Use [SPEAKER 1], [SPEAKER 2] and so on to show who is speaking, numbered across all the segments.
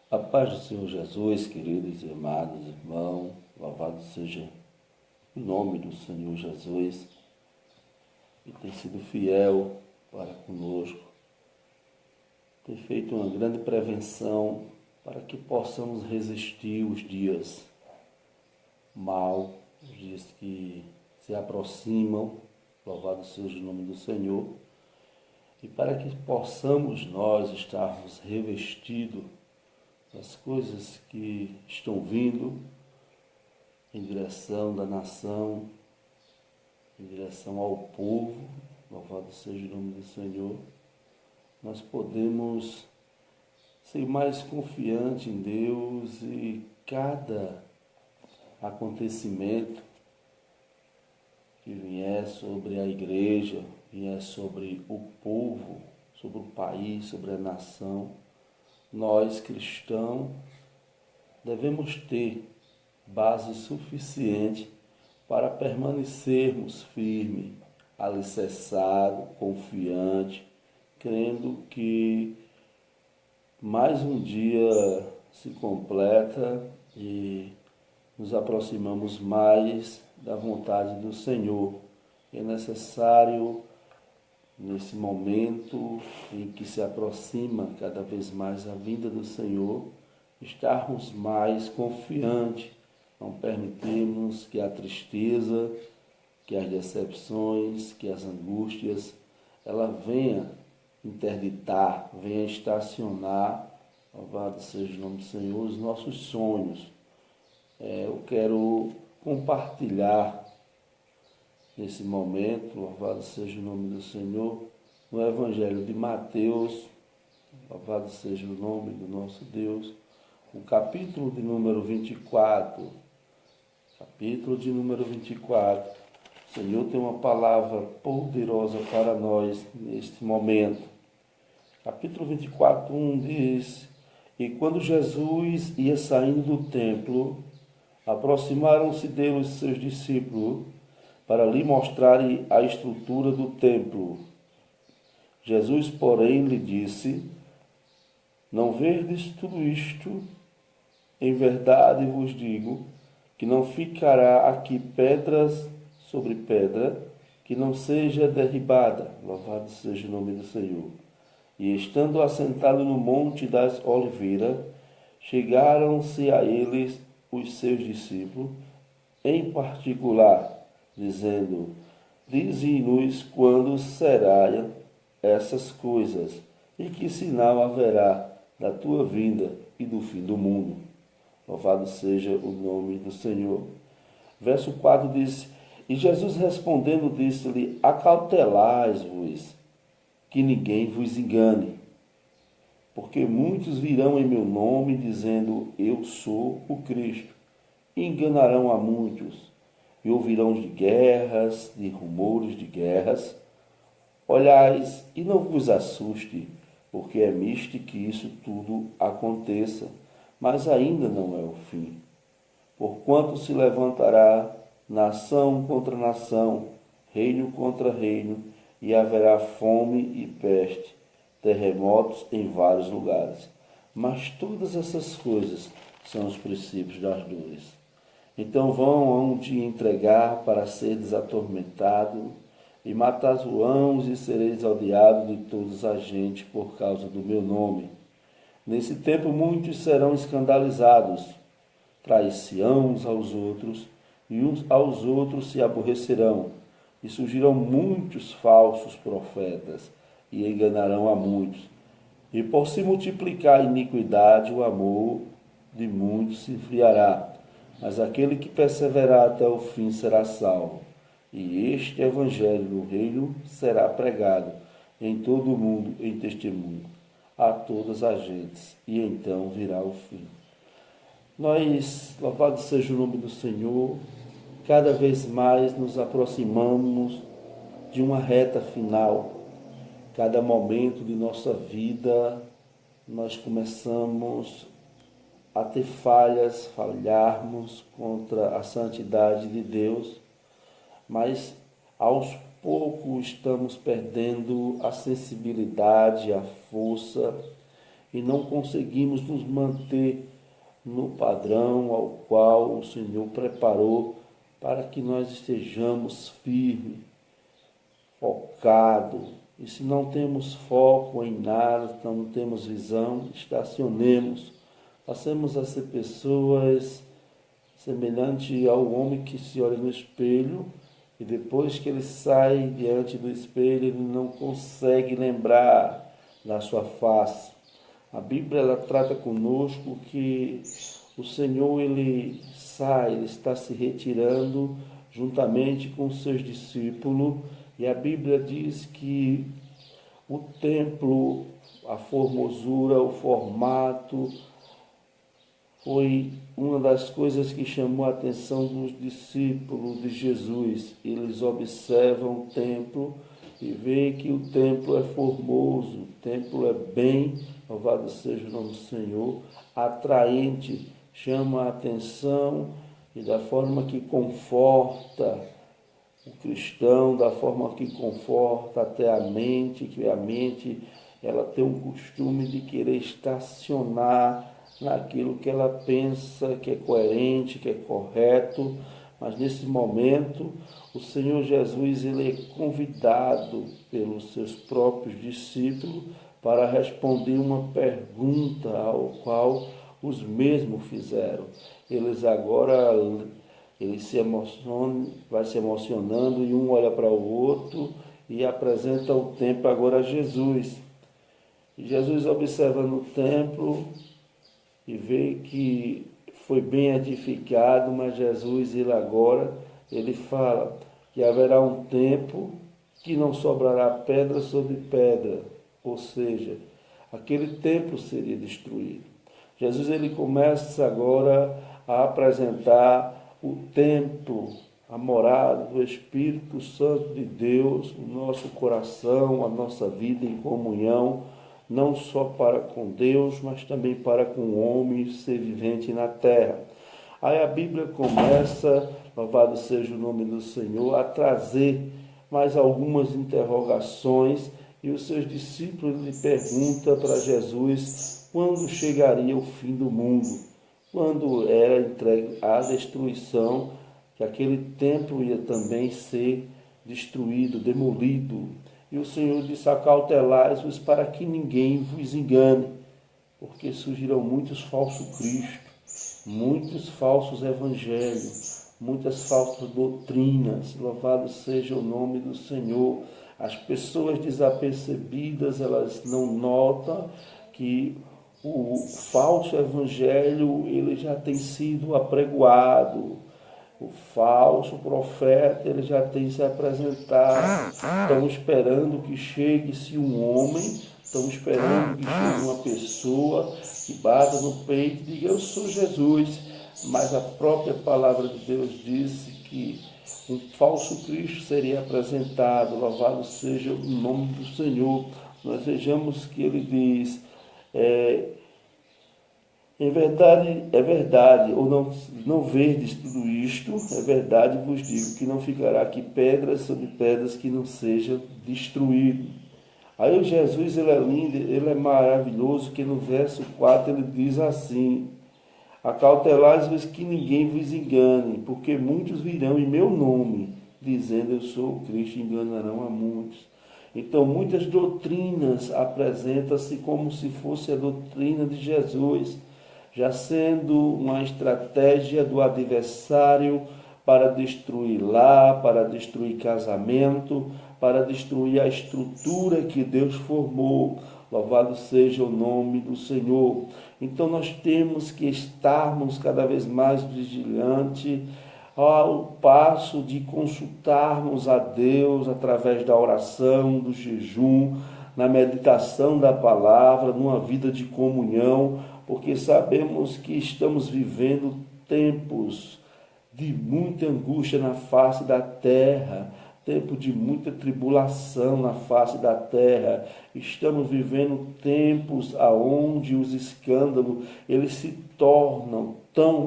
[SPEAKER 1] A paz do Senhor Jesus, queridos e amados irmãos, louvado seja o nome do Senhor Jesus, que tem sido fiel para conosco, tem feito uma grande prevenção para que possamos resistir os dias mal, os dias que se aproximam, louvado seja o nome do Senhor, e para que possamos nós estarmos revestidos das coisas que estão vindo em direção da nação, em direção ao povo, louvado seja o nome do Senhor, nós podemos ser mais confiantes em Deus e cada acontecimento que vier sobre a igreja, vier sobre o povo, sobre o país, sobre a nação, nós cristãos devemos ter base suficiente para permanecermos firmes, alicerçados, confiantes, crendo que mais um dia se completa e nos aproximamos mais da vontade do Senhor. É necessário, nesse momento em que se aproxima cada vez mais a vinda do Senhor, estarmos mais confiantes, não permitirmos que a tristeza, que as decepções, que as angústias, ela venha interditar, venha estacionar, louvado seja o nome do Senhor, os nossos sonhos. Eu quero compartilhar nesse momento, louvado seja o nome do Senhor, no Evangelho de Mateus, louvado seja o nome do nosso Deus, o capítulo de número 24. Capítulo de número 24. O Senhor tem uma palavra poderosa para nós neste momento. Capítulo 24, 1 diz: E quando Jesus ia saindo do templo, aproximaram-se dele os seus discípulos para lhe mostrarem a estrutura do templo. Jesus, porém, lhe disse: Não verdes tudo isto? Em verdade vos digo que não ficará aqui pedras sobre pedra que não seja derribada. Louvado seja o nome do Senhor. E estando assentado no monte das oliveiras, chegaram-se a eles os seus discípulos, em particular, dizendo: Dize-nos quando serão essas coisas, e que sinal haverá da tua vinda e do fim do mundo. Louvado seja o nome do Senhor. Verso 4 diz: E Jesus respondendo disse-lhe: Acautelai-vos, que ninguém vos engane, porque muitos virão em meu nome, dizendo: Eu sou o Cristo, e enganarão a muitos. E ouvirão de guerras, de rumores de guerras. Olhais e não vos assuste, porque é misto que isso tudo aconteça, mas ainda não é o fim. Porquanto se levantará nação contra nação, reino contra reino, e haverá fome e peste, terremotos em vários lugares. Mas todas essas coisas são os princípios das dores. Então vão te entregar para seres atormentado, e matar-vos-ão e sereis odiados de todas as gentes por causa do meu nome. Nesse tempo muitos serão escandalizados, trair-se-ão uns aos outros, e uns aos outros se aborrecerão, e surgirão muitos falsos profetas, e enganarão a muitos. E por se multiplicar a iniquidade, o amor de muitos se esfriará, mas aquele que perseverar até o fim será salvo. E este evangelho do reino será pregado em todo o mundo em testemunho a todas as gentes, e então virá o fim. Nós, louvado seja o nome do Senhor, cada vez mais nos aproximamos de uma reta final. Cada momento de nossa vida, nós começamos a ter falharmos contra a santidade de Deus, mas aos poucos estamos perdendo a sensibilidade, a força e não conseguimos nos manter no padrão ao qual o Senhor preparou para que nós estejamos firmes, focados. E se não temos foco em nada, não temos visão, estacionemos. Passemos a ser pessoas semelhantes ao homem que se olha no espelho e depois que ele sai diante do espelho, ele não consegue lembrar da sua face. A Bíblia ela trata conosco que o Senhor ele sai, ele está se retirando juntamente com os seus discípulos, e a Bíblia diz que o templo, a formosura, o formato, foi uma das coisas que chamou a atenção dos discípulos de Jesus. Eles observam o templo e veem que o templo é formoso, o templo é bem, louvado seja o nome do Senhor, atraente, chama a atenção e da forma que conforta o cristão, da forma que conforta até a mente, que a mente ela tem um costume de querer estacionar naquilo que ela pensa que é coerente, que é correto, mas nesse momento o Senhor Jesus ele é convidado pelos seus próprios discípulos para responder uma pergunta ao qual os mesmos fizeram. Eles agora vai se emocionando e um olha para o outro e apresenta o templo agora a Jesus. E Jesus observando o templo e vê que foi bem edificado, mas Jesus ele fala que haverá um tempo que não sobrará pedra sobre pedra, ou seja, aquele templo seria destruído. Jesus ele começa agora a apresentar o templo, a morada do Espírito Santo de Deus, o nosso coração, a nossa vida em comunhão, não só para com Deus, mas também para com o homem ser vivente na terra. Aí a Bíblia começa, louvado seja o nome do Senhor, a trazer mais algumas interrogações e os seus discípulos lhe perguntam para Jesus quando chegaria o fim do mundo, quando era entregue à destruição, que aquele templo ia também ser destruído, demolido. E o Senhor disse: acautelai-vos para que ninguém vos engane, porque surgirão muitos falsos cristos, muitos falsos evangelhos, muitas falsas doutrinas. Louvado seja o nome do Senhor. As pessoas desapercebidas, elas não notam que o falso evangelho ele já tem sido apregoado. O falso profeta ele já tem se apresentado. Estão esperando que chegue-se um homem, estão esperando que chegue uma pessoa que bata no peito e diga: eu sou Jesus. Mas a própria palavra de Deus disse que um falso Cristo seria apresentado. Louvado seja o nome do Senhor. Nós vejamos que ele diz: em verdade, é verdade, ou não verdes tudo isto, é verdade, vos digo que não ficará aqui pedras sobre pedras que não sejam destruídas. Aí o Jesus, ele é lindo, ele é maravilhoso, que no verso 4 ele diz assim: acautelai-vos que ninguém vos engane, porque muitos virão em meu nome, dizendo eu sou o Cristo, enganarão a muitos. Então muitas doutrinas apresentam-se como se fosse a doutrina de Jesus, já sendo uma estratégia do adversário para destruir lar, para destruir casamento, para destruir a estrutura que Deus formou. Louvado seja o nome do Senhor. Então nós temos que estarmos cada vez mais vigilantes ao passo de consultarmos a Deus através da oração, do jejum, na meditação da palavra, numa vida de comunhão, porque sabemos que estamos vivendo tempos de muita angústia na face da terra, tempo de muita tribulação na face da terra. Estamos vivendo tempos aonde os escândalos eles se tornam tão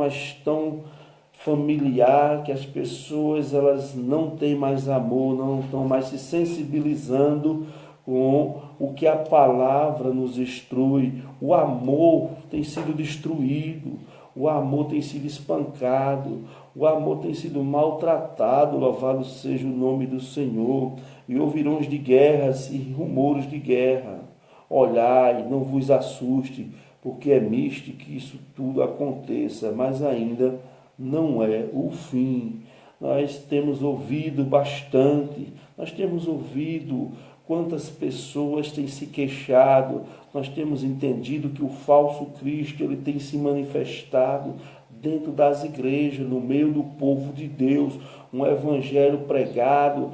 [SPEAKER 1] familiar que as pessoas elas não têm mais amor, não estão mais se sensibilizando com o que a palavra nos instrui. O amor tem sido destruído, o amor tem sido espancado, o amor tem sido maltratado, louvado seja o nome do Senhor. E ouvirão de guerras e rumores de guerra. Olhai, não vos assuste, porque é misto que isso tudo aconteça, mas ainda não é o fim. Nós temos ouvido bastante, nós temos ouvido quantas pessoas têm se queixado, nós temos entendido que o falso Cristo ele tem se manifestado dentro das igrejas, no meio do povo de Deus, um evangelho pregado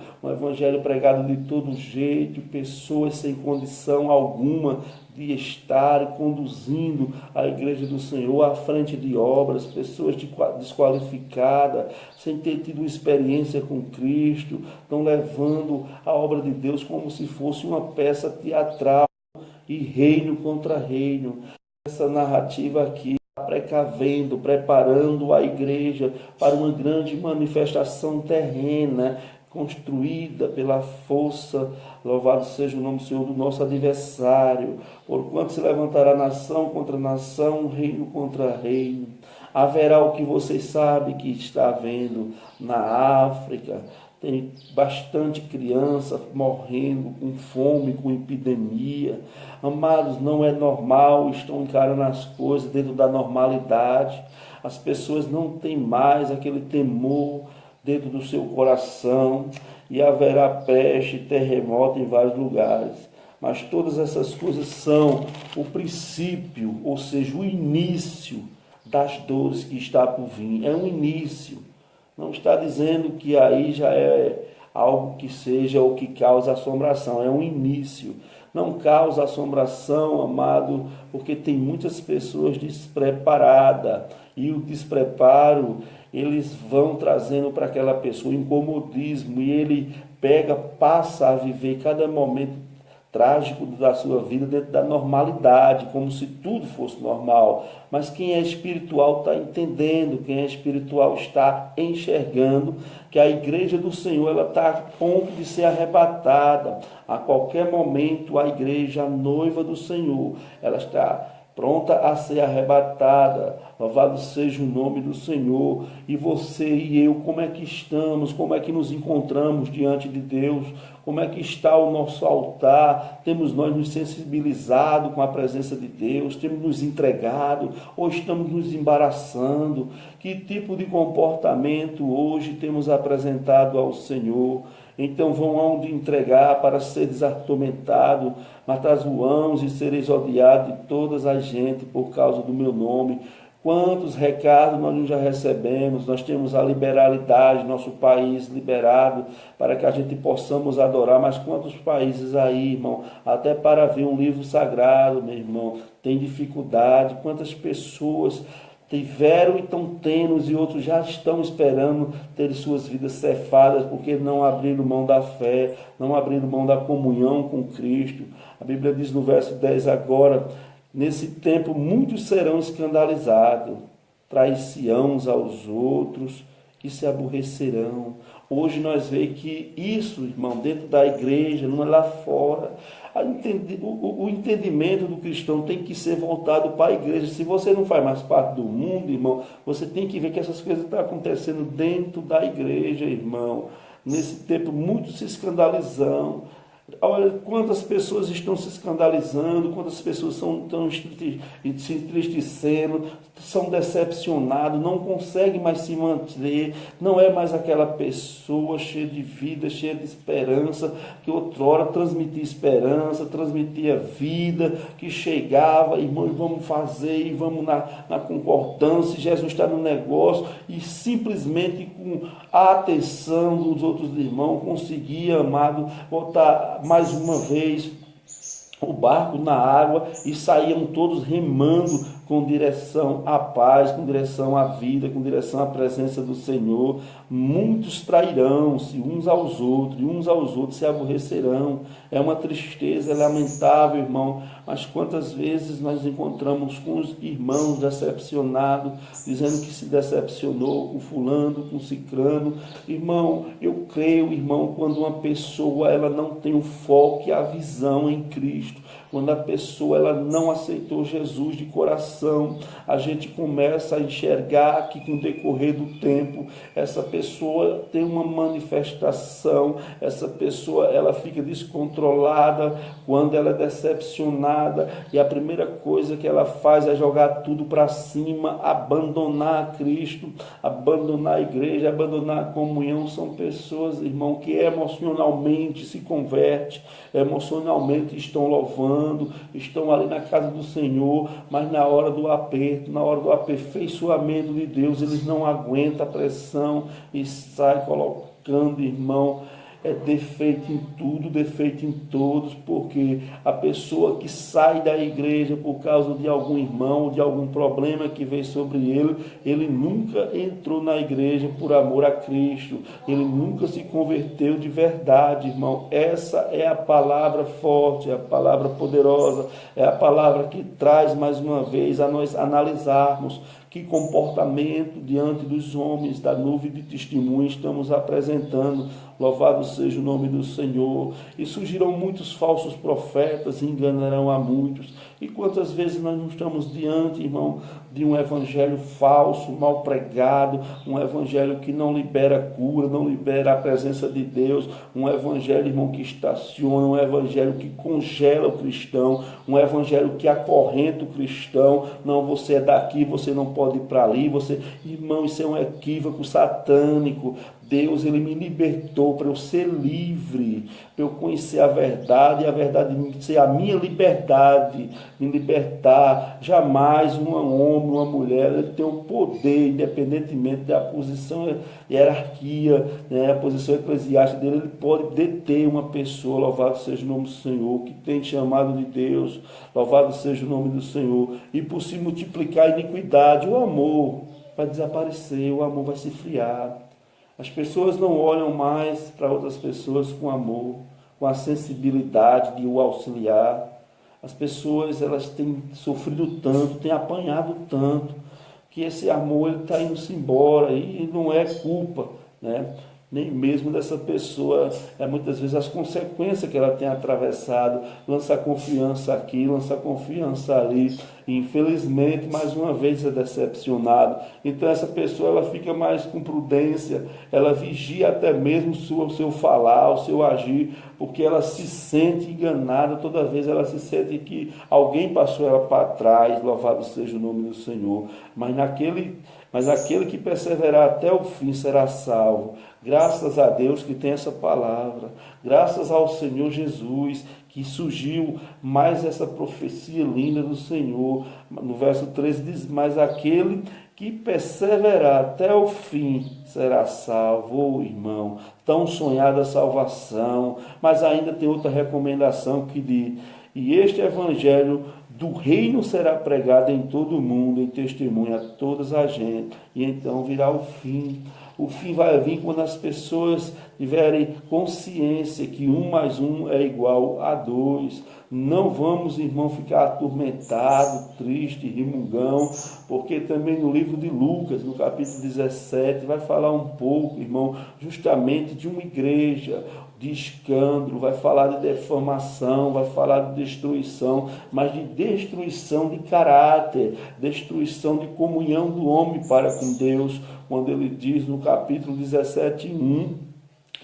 [SPEAKER 1] de todo jeito, pessoas sem condição alguma de estar conduzindo a igreja do Senhor à frente de obras, pessoas desqualificadas, sem ter tido experiência com Cristo, estão levando a obra de Deus como se fosse uma peça teatral e reino contra reino. Essa narrativa aqui precavendo, preparando a igreja para uma grande manifestação terrena, construída pela força, louvado seja o nome do Senhor, do nosso adversário, porquanto se levantará nação contra nação, reino contra reino. Haverá o que vocês sabem que está havendo na África, tem bastante criança morrendo com fome, com epidemia. Amados, não é normal, estão encarando as coisas dentro da normalidade. As pessoas não têm mais aquele temor dentro do seu coração, e haverá peste, terremoto em vários lugares. Mas todas essas coisas são o princípio, ou seja, o início das dores que está por vir. É um início. Não está dizendo que aí já é algo que seja o que causa assombração. É um início. Não causa assombração, amado, porque tem muitas pessoas despreparadas. E o despreparo, eles vão trazendo para aquela pessoa incomodismo. E ele passa a viver cada momento trágico da sua vida dentro da normalidade, como se tudo fosse normal. Mas quem é espiritual está entendendo, quem é espiritual está enxergando que a igreja do Senhor ela está a ponto de ser arrebatada. A qualquer momento a igreja, a noiva do Senhor, ela está pronta a ser arrebatada. Louvado seja o nome do Senhor. E você e eu, como é que estamos? Como é que nos encontramos diante de Deus? Como é que está o nosso altar? Temos nós nos sensibilizado com a presença de Deus? Temos nos entregado? Ou estamos nos embaraçando? Que tipo de comportamento hoje temos apresentado ao Senhor? Então vão aonde entregar para seres atormentados, matar-vos e sereis odiados de todas as gente por causa do meu nome. Quantos recados nós já recebemos, nós temos a liberalidade, nosso país liberado, para que a gente possamos adorar, mas quantos países aí, irmão, até para ver um livro sagrado, meu irmão, tem dificuldade, quantas pessoas tiveram e estão tendo, e outros já estão esperando ter suas vidas cefadas, porque não abriram mão da fé, não abriram mão da comunhão com Cristo. A Bíblia diz no verso 10 agora, nesse tempo muitos serão escandalizados, trair-se-ão uns aos outros e se aborrecerão. Hoje nós vemos que isso, irmão, dentro da igreja, não é lá fora. O entendimento do cristão tem que ser voltado para a igreja. Se você não faz mais parte do mundo, irmão, você tem que ver que essas coisas estão acontecendo dentro da igreja, irmão. Nesse tempo, muitos se escandalizam. Olha quantas pessoas estão se escandalizando, quantas pessoas estão se entristecendo, são decepcionados, não conseguem mais se manter, não é mais aquela pessoa cheia de vida, cheia de esperança, que outrora transmitia esperança, transmitia vida, que chegava, irmãos, vamos fazer, e vamos na concordância, Jesus está no negócio, e simplesmente com a atenção dos outros irmãos, conseguia, amado, botar mais uma vez o barco na água e saíam todos remando com direção à paz, com direção à vida, com direção à presença do Senhor. Muitos trairão-se uns aos outros, e uns aos outros se aborrecerão. É uma tristeza, é lamentável, irmão, mas quantas vezes nós encontramos com os irmãos decepcionados, dizendo que se decepcionou com fulano, com cicrano. Irmão, eu creio, irmão, quando uma pessoa ela não tem o foco e a visão em Cristo, quando a pessoa ela não aceitou Jesus de coração, a gente começa a enxergar que com o decorrer do tempo, essa pessoa tem uma manifestação, essa pessoa ela fica descontrolada quando ela é decepcionada, e a primeira coisa que ela faz é jogar tudo para cima, abandonar Cristo, abandonar a igreja, abandonar a comunhão. São pessoas, irmão, que emocionalmente se convertem, emocionalmente estão louvando, estão ali na casa do Senhor, mas na hora do aperto, na hora do aperfeiçoamento de Deus, eles não aguentam a pressão e saem colocando, irmão, defeito em tudo, defeito em todos, porque a pessoa que sai da igreja por causa de algum irmão, de algum problema que veio sobre ele nunca entrou na igreja por amor a Cristo, ele nunca se converteu de verdade, irmão. Essa é a palavra forte, é a palavra poderosa, é a palavra que traz mais uma vez a nós analisarmos que comportamento diante dos homens da nuvem de testemunho estamos apresentando. Louvado seja o nome do Senhor. E surgirão muitos falsos profetas e enganarão a muitos. E quantas vezes nós não estamos diante, irmão, de um evangelho falso, mal pregado, um evangelho que não libera cura, não libera a presença de Deus, um evangelho, irmão, que estaciona, um evangelho que congela o cristão, um evangelho que acorrenta o cristão. Não, você é daqui, você não pode ir para ali, você... Irmão, isso é um equívoco satânico. Deus, ele me libertou para eu ser livre, para eu conhecer a verdade, e a verdade ser a minha liberdade, me libertar. Jamais um homem, uma mulher, ele tem um poder, independentemente da posição, hierarquia, né, a posição eclesiástica dele, ele pode deter uma pessoa. Louvado seja o nome do Senhor, que tem chamado de Deus, louvado seja o nome do Senhor. E por se multiplicar a iniquidade, o amor vai desaparecer, o amor vai se esfriar. As pessoas não olham mais para outras pessoas com amor, com a sensibilidade de o auxiliar. As pessoas, elas têm sofrido tanto, têm apanhado tanto, que esse amor está indo-se embora, e não é culpa, né? Nem mesmo dessa pessoa, muitas vezes as consequências que ela tem atravessado, lança confiança aqui, lança confiança ali, e infelizmente mais uma vez é decepcionado. Então essa pessoa ela fica mais com prudência, ela vigia até mesmo o seu falar, o seu agir, porque ela se sente enganada toda vez, ela se sente que alguém passou ela para trás. Louvado seja o nome do Senhor. Mas aquele que perseverar até o fim será salvo. Graças a Deus que tem essa palavra, graças ao Senhor Jesus, que surgiu mais essa profecia linda do Senhor. No verso 13 diz: mas aquele que perseverar até o fim será salvo. Oh, irmão, tão sonhada a salvação, mas ainda tem outra recomendação que diz: e este evangelho do reino será pregado em todo o mundo, em testemunho a todas as gente, e então virá o fim. O fim vai vir quando as pessoas tiverem consciência que 1 mais 1 é igual a 2. Não vamos, irmão, ficar atormentado, triste, rimungão, porque também no livro de Lucas, no capítulo 17, vai falar um pouco, irmão, justamente de uma igreja, de escândalo, vai falar de defamação, vai falar de destruição, mas de destruição de caráter, destruição de comunhão do homem para com Deus, quando ele diz no capítulo 17:1,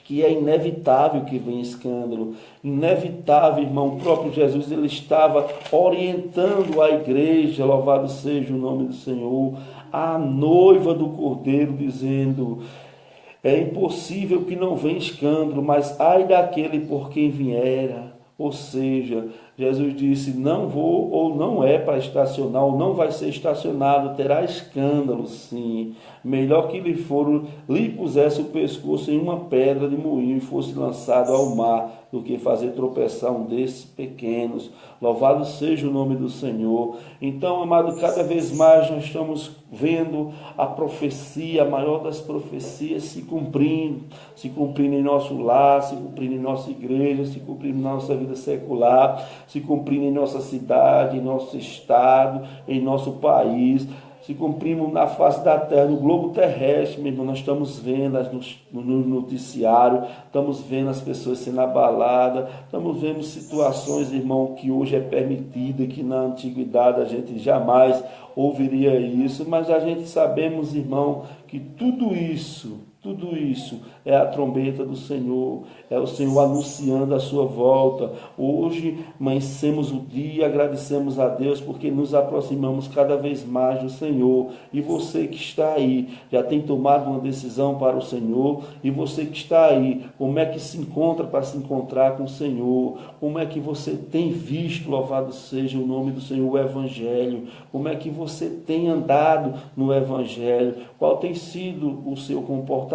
[SPEAKER 1] que é inevitável que venha escândalo, inevitável, irmão. O próprio Jesus, ele estava orientando a igreja, louvado seja o nome do Senhor, a noiva do Cordeiro, dizendo: é impossível que não venha escândalo, mas ai daquele por quem viera. Ou seja, Jesus disse: não vou, ou não é para estacionar, ou não vai ser estacionado, terá escândalo, sim. Melhor que lhe pusesse o pescoço em uma pedra de moinho e fosse lançado ao mar, do que fazer tropeçar um desses pequenos. Louvado seja o nome do Senhor. Então, amado, cada vez mais nós estamos vendo a profecia, a maior das profecias, se cumprindo em nosso lar, se cumprindo em nossa igreja, se cumprindo em nossa vida secular, se cumprindo em nossa cidade, em nosso estado, em nosso país, se cumprindo na face da terra, no globo terrestre, meu irmão. Nós estamos vendo no noticiário, estamos vendo as pessoas sendo abaladas, estamos vendo situações, irmão, que hoje é permitida, que na antiguidade a gente jamais ouviria isso, mas a gente sabemos, irmão, que tudo isso é a trombeta do Senhor, é o Senhor anunciando a sua volta. Hoje amanhecemos o dia, agradecemos a Deus porque nos aproximamos cada vez mais do Senhor. E você que está aí, já tem tomado uma decisão para o Senhor? E você que está aí, como é que se encontra para se encontrar com o Senhor? Como é que você tem visto, louvado seja o nome do Senhor, o Evangelho? Como é que você tem andado no Evangelho? Qual tem sido o seu comportamento?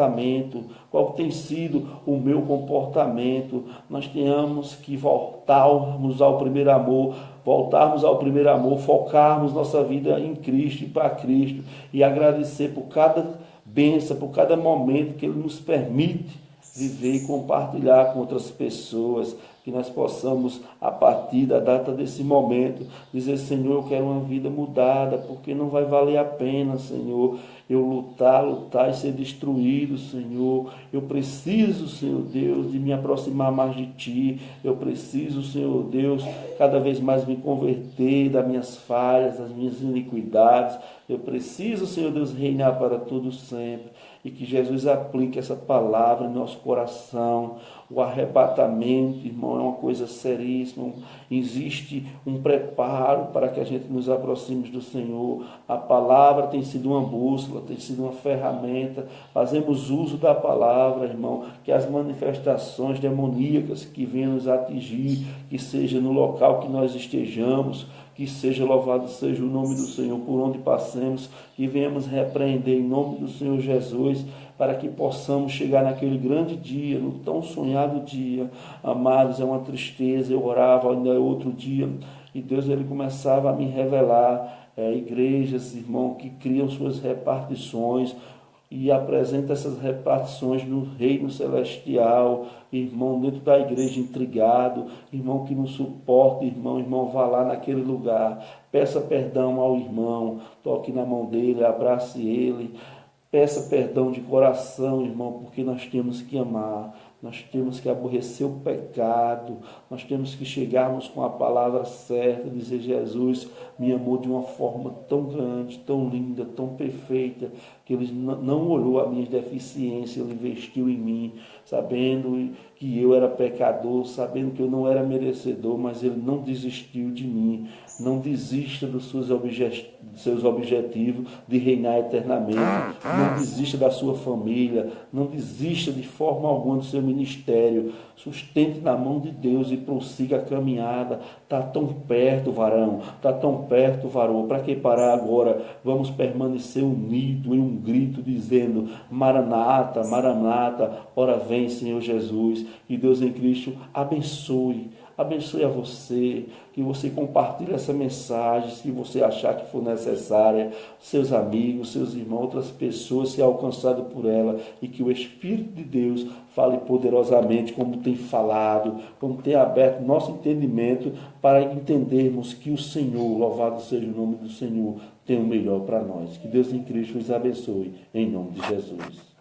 [SPEAKER 1] Qual tem sido o meu comportamento? Nós temos que voltarmos ao primeiro amor, focarmos nossa vida em Cristo e para Cristo e agradecer por cada bênção, por cada momento que Ele nos permite viver e compartilhar com outras pessoas, que nós possamos, a partir da data desse momento, dizer: Senhor, eu quero uma vida mudada, porque não vai valer a pena, Senhor, eu lutar e ser destruído, Senhor. Eu preciso, Senhor Deus, de me aproximar mais de Ti. Eu preciso, Senhor Deus, cada vez mais me converter das minhas falhas, das minhas iniquidades. Eu preciso, Senhor Deus, reinar para todo sempre. E que Jesus aplique essa palavra em nosso coração. O arrebatamento, irmão, é uma coisa seríssima. Existe um preparo para que a gente nos aproxime do Senhor. A palavra tem sido uma bússola, tem sido uma ferramenta. Fazemos uso da palavra, irmão, que as manifestações demoníacas que venham nos atingir, que seja no local que nós estejamos, que seja louvado seja o nome do Senhor por onde passemos, que venhamos repreender em nome do Senhor Jesus, para que possamos chegar naquele grande dia, no tão sonhado dia. Amados, é uma tristeza. Eu orava ainda outro dia e Deus, Ele começava a me revelar igrejas, irmão, que criam suas repartições e apresenta essas repartições no reino celestial. Irmão, dentro da igreja intrigado, irmão que não suporta, irmão, vá lá naquele lugar, peça perdão ao irmão, toque na mão dele, abrace ele, peça perdão de coração, irmão, porque nós temos que amar. Nós temos que aborrecer o pecado, nós temos que chegarmos com a palavra certa, dizer: Jesus me amou de uma forma tão grande, tão linda, tão perfeita, que Ele não olhou a minha deficiência, Ele investiu em mim, sabendo que eu era pecador, sabendo que eu não era merecedor, mas Ele não desistiu de mim. Não desista dos seus objetivos de reinar eternamente, não desista da sua família, não desista de forma alguma do seu ministério. Sustente na mão de Deus e prossiga a caminhada. Está tão perto, varão, está tão perto, varoa. Para que parar agora? Vamos permanecer unidos em um grito dizendo: Maranata, Maranata, ora vem, Senhor Jesus. E Deus em Cristo abençoe a você, que você compartilhe essa mensagem, se você achar que for necessária, seus amigos, seus irmãos, outras pessoas se alcançado por ela, e que o Espírito de Deus fale poderosamente, como tem falado, como tem aberto nosso entendimento, para entendermos que o Senhor, louvado seja o nome do Senhor, tem o melhor para nós. Que Deus em Cristo os abençoe, em nome de Jesus.